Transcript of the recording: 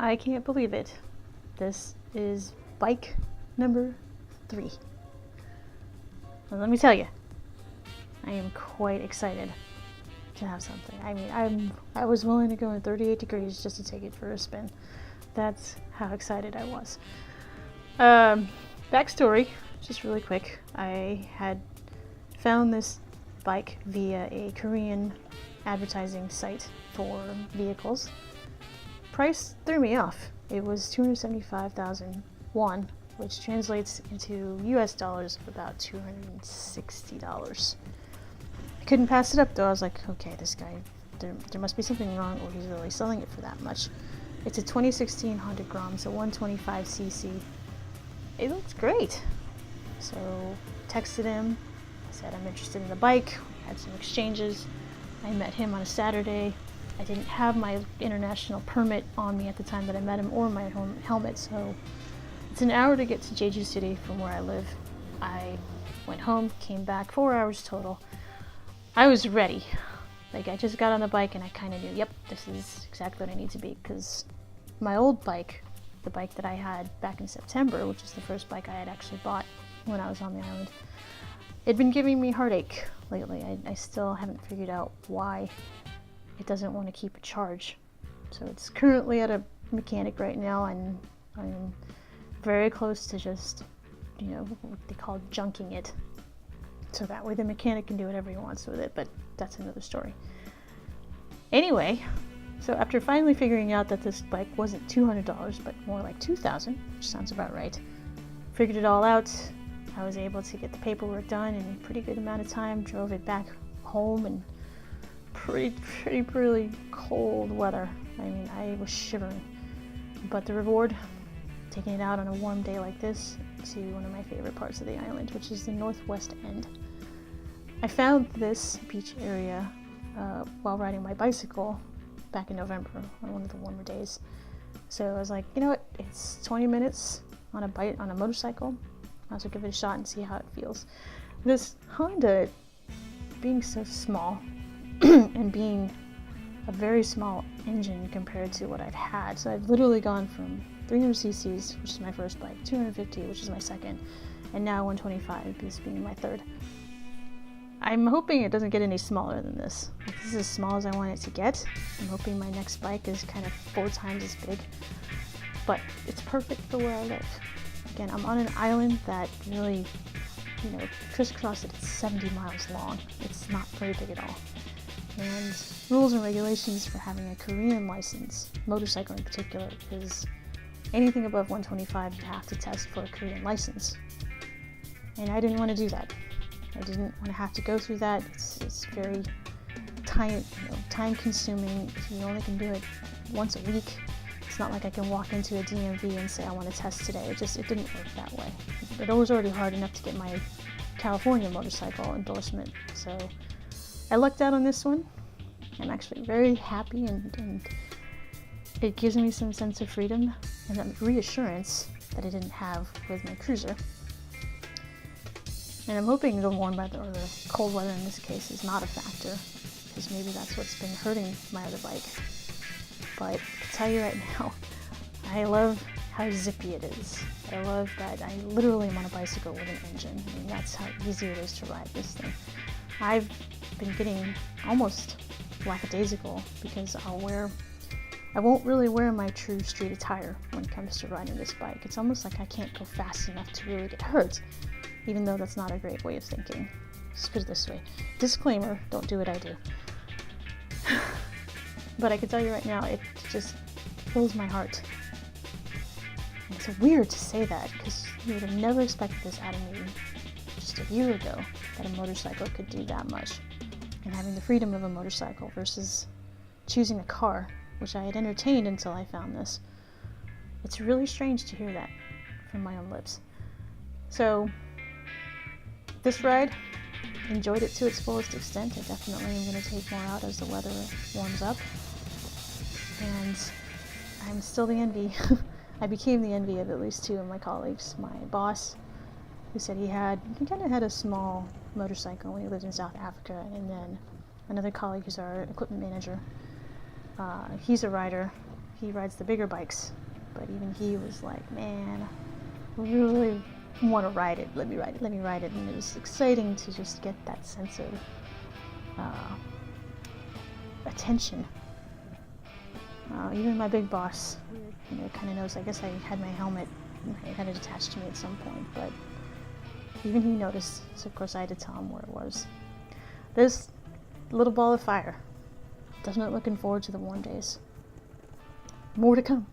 I can't believe it. This is bike number 3. Well, let me tell you, I am quite excited to have something. I mean, I was willing to go in 38 degrees just to take it for a spin. That's how excited I was. Backstory, just really quick. I had found this bike via a Korean advertising site for vehicles. Price threw me off. It was 275,000 won, which translates into US dollars of about $260. I couldn't pass it up though. I was like, okay, this guy, there must be something wrong, or he's really selling it for that much. It's a 2016 Honda Grom, so 125cc. It looks great. So texted him, said I'm interested in the bike, had some exchanges. I met him on a Saturday. I didn't have my international permit on me at the time that I met him, or my helmet, so it's an hour to get to Jeju City from where I live. I went home, came back, 4 hours total. I was ready. Like, I just got on the bike and I kind of knew, yep, this is exactly what I need to be, because my old bike, the bike that I had back in September, which is the first bike I had actually bought when I was on the island, it'd been giving me heartache lately. I still haven't figured out why it doesn't want to keep a charge. So it's currently at a mechanic right now, and I'm very close to just, what they call junking it. So that way the mechanic can do whatever he wants with it, but that's another story. Anyway, so after finally figuring out that this bike wasn't $200, but more like $2,000, which sounds about right, figured it all out, I was able to get the paperwork done in a pretty good amount of time, drove it back home in pretty cold weather. I mean, I was shivering. But the reward, taking it out on a warm day like this to one of my favorite parts of the island, which is the northwest end. I found this beach area while riding my bicycle back in November on one of the warmer days. So I was like, you know what, it's 20 minutes on a motorcycle. I'll also give it a shot and see how it feels. This Honda, being so small and being a very small engine compared to what I've had, so I've literally gone from 300 cc's, which is my first bike, 250, which is my second, and now 125, this being my third. I'm hoping it doesn't get any smaller than this. This is as small as I want it to get. I'm hoping my next bike is kind of 4 times as big, but it's perfect for where I live. Again, I'm on an island that really, crisscrossed it. It's 70 miles long. It's not very big at all. And rules and regulations for having a Korean license, motorcycle in particular, is anything above 125 you have to test for a Korean license. And I didn't want to do that. I didn't want to have to go through that. It's very time consuming. You only can do it once a week. It's not like I can walk into a DMV and say I want to test today. It didn't work that way. It was already hard enough to get my California motorcycle endorsement. So I lucked out on this one. I'm actually very happy, and it gives me some sense of freedom and a reassurance that I didn't have with my cruiser. And I'm hoping the warm weather, or the cold weather in this case, is not a factor, because maybe that's what's been hurting my other bike. But to tell you right now, I love how zippy it is. I love that I literally am on a bicycle with an engine. I mean, that's how easy it is to ride this thing. I've been getting almost lackadaisical because I won't really wear my true street attire when it comes to riding this bike. It's almost like I can't go fast enough to really get hurt, even though that's not a great way of thinking. Just put it this way. Disclaimer, don't do what I do. But I can tell you right now, it just fills my heart. And it's weird to say that, because you would have never expected this out of me just a year ago, that a motorcycle could do that much. And having the freedom of a motorcycle versus choosing a car, which I had entertained until I found this. It's really strange to hear that from my own lips. So, this ride, enjoyed it to its fullest extent. I definitely am going to take more out as the weather warms up. And I'm still the envy. I became the envy of at least 2 of my colleagues. My boss, who said he kind of had a small motorcycle when he lived in South Africa, and then another colleague who's our equipment manager. He's a rider. he rides the bigger bikes, but even he was like, man, I really want to ride it. Let me ride it. Let me ride it. And it was exciting to just get that sense of attention. Even my big boss, kind of knows. I guess I had my helmet. I had it attached to me at some point, but even he noticed. So of course I had to tell him where it was. This little ball of fire. Definitely looking forward to the warm days. More to come.